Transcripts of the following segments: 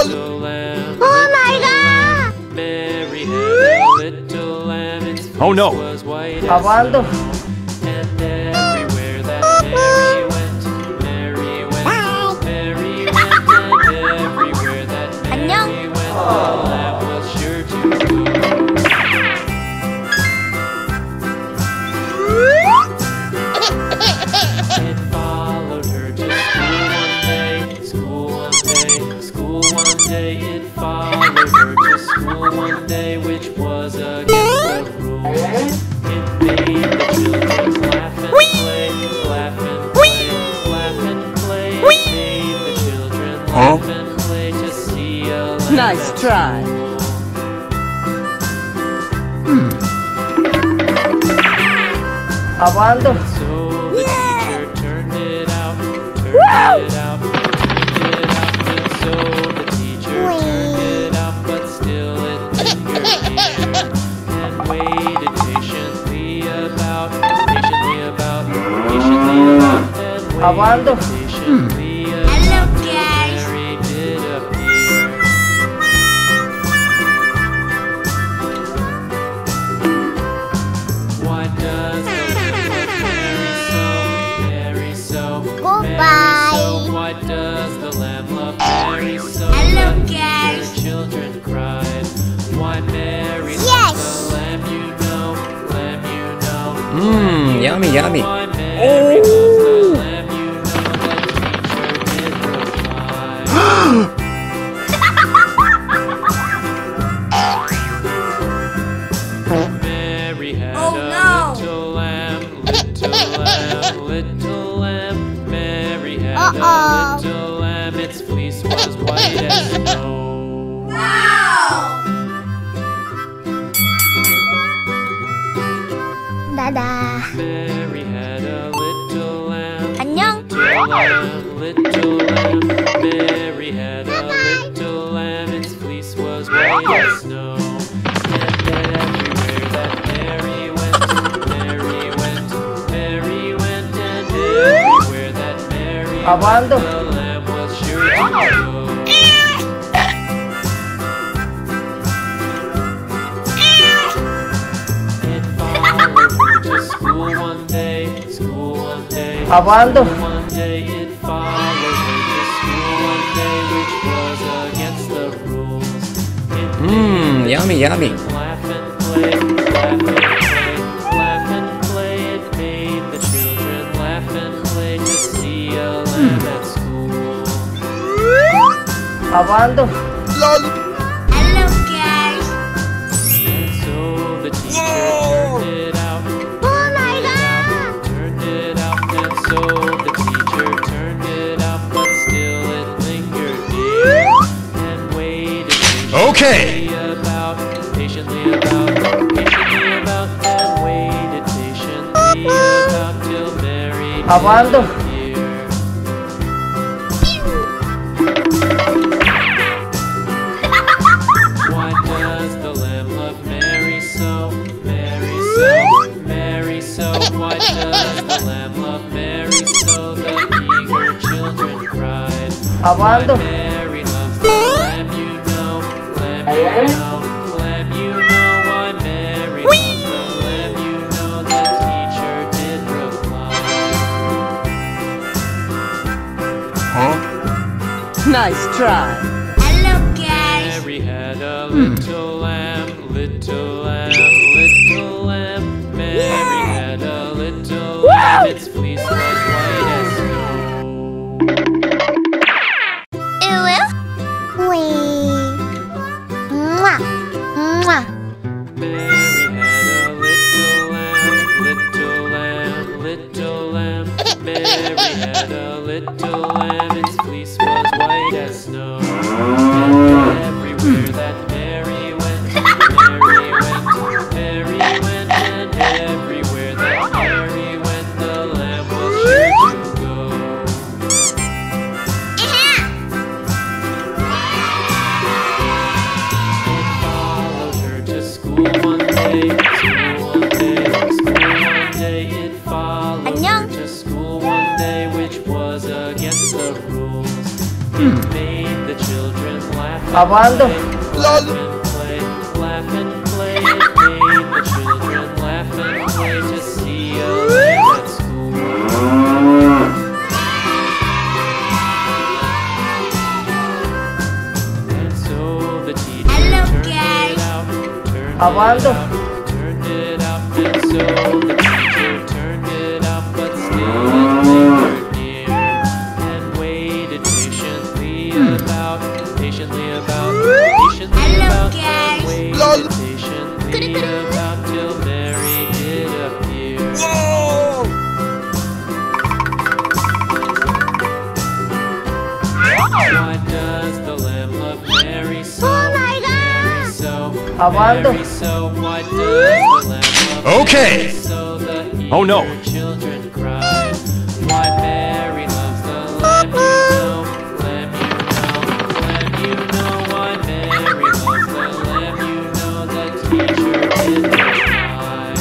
little lamb. Oh my God! Mary had a little lamb. Its fleece was white as snow. And everywhere that Mary went, Mary went, Mary went, and everywhere that Mary went, the lamb was sure to go. It followed her to school one day. It followed her to school one day, which was against the rules. It made the children laugh and play, laugh and play, laugh and play. It made the children laugh and play to see a lamb. Nice try. So the teacher turned it out, turned it out, turned it out. And so the teacher turned it out, but still it lingered here. And waited patiently about, patiently about, patiently about, and waited patiently about. Mary did appear. Why does the Mary so? Why does the lamb love Mary so? Hello, The guys. children cried. Why Mary loves the lamb, you know, lamb, you know. Yummy, yummy. Why Mary loves the lamb, you know, the teacher did reply. Mary had a little lamb, little lamb, little lamb. Mary had a little lamb, its fleece was white as snow. Mary had a little lamb, little lamb, little lamb. Mary had a little lamb, its fleece was white as snow. And everywhere that Mary went, Mary went, Mary went, and everywhere that Mary went, the lamb was sure to go. It followed her to school one day, school one day, school one day. It followed her to school one day, which was against the rules. It made Yummy, yummy. laugh and play, laugh and play, laugh and play. It made the children laugh and play to see a lamb at school. And so the teacher turned it out, turned it out, and so the teacher turned it out, but still it lingered near. And waited patiently about, patiently about, patiently about, and waited patiently about till Mary did appear. Why does the lamb love Mary so? Mary so, Mary so. Why does the lamb love Mary so? The eager children cried. Why Mary loves the lamb, you know, lamb, you know, lamb, you know. Why Mary loves the lamb, you know, the teacher did reply. Nice try. Mary had a little lamb, little lamb, little lamb. Mary had a little lamb, its fleece was white as snow. Mary had a little lamb, little lamb, little lamb. Mary had a little lamb, its fleece was white as snow. And everywhere that Mary Apaan tuh? Laugh and play, laugh and play. It made the children laugh and play to see a lamb at school. And so the teacher turned it out, Apaan tuh? turned it out, and so the teacher turned it out, but still it lingered near and waited patiently about, patiently about, patiently about, and waited patiently about till Mary did appear. Why does the lamb love Mary so? Mary so, Apaan tuh? Mary so. Why does the lamb love Okay. Mary so? The Oh, no. eager children cried. Why Mary loves the lamb, you know, lamb, you know, lamb, you know. Why Mary loves the lamb, you know. The teacher did reply.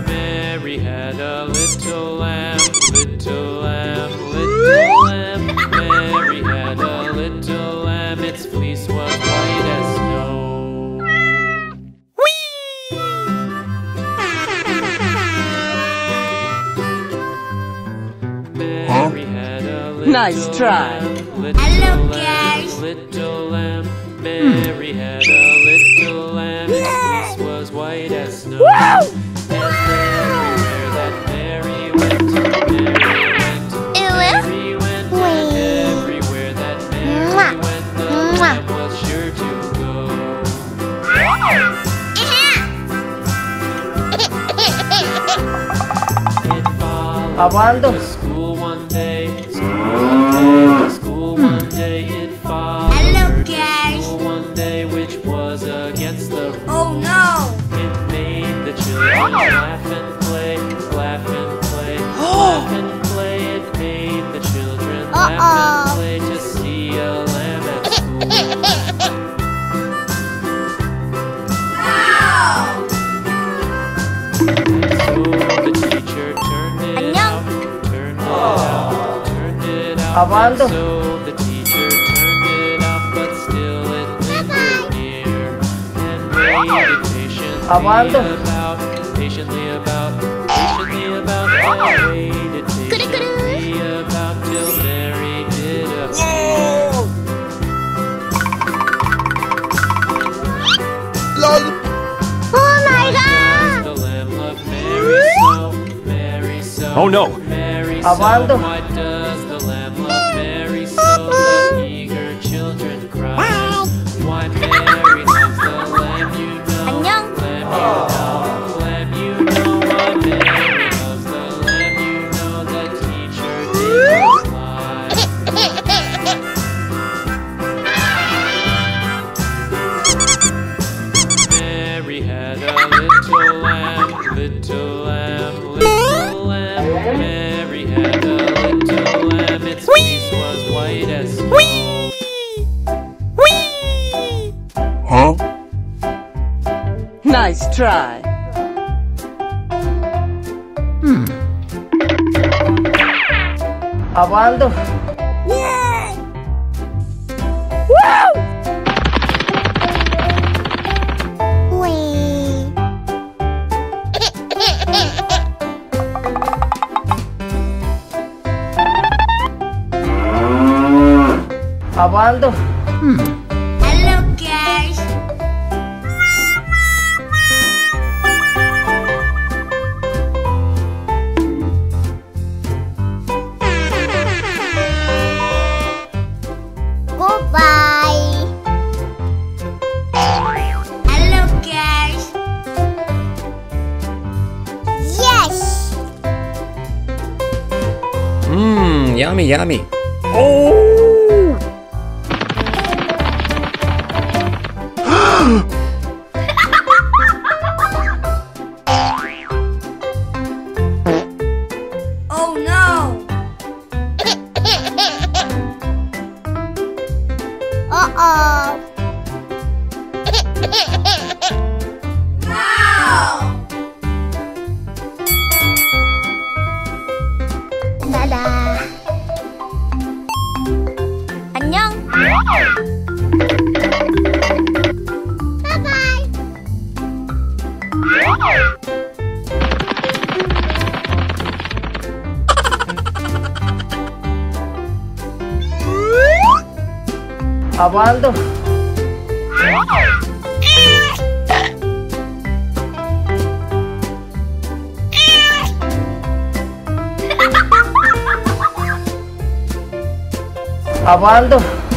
Mary had a little lamb, little lamb, little lamb. Mary had a little lamb, its fleece was white as snow. Mary had a little Nice try. lamb, little lamb, little lamb. Mary had a little lamb, its fleece was white as snow. And everywhere that Mary went, Mary went, and everywhere that Mary went, the lamb was sure to go. It followed Apaan tuh? to school one day, school one day, it followed her to school one day, which was against the rules. Oh no! It made the children laugh and play, laugh and play, laugh and play. It made the children laugh and play to see a lamb at school. So the teacher turned it out, turned it out, turned it out. Apaan tuh? So the teacher turned it out, but still it lingered near and waited Apaan tuh? patiently about, patiently about, and waited patiently about till Mary did appear. Does the lamb love Mary so, Mary so? Oh, no. Mary Apaan so. tuh? Why does the lamb love Mary so? The eager children cry. Why Mary loves the lamb, you know. Lamb, you know. Lamb, you know. Why Mary loves the lamb, you know. The teacher did reply. Mary had a little lamb, little lamb, little lamb. Mary had a little lamb, its fleece was white as snow. Huh? Nice try. Apaan tuh? Apaan tuh? Hello guys! Goodbye! Hello guys! Yes! Yummy, yummy. Oh no! Uh-oh! No! Ta-da! Apaan tuh? Apaan tuh?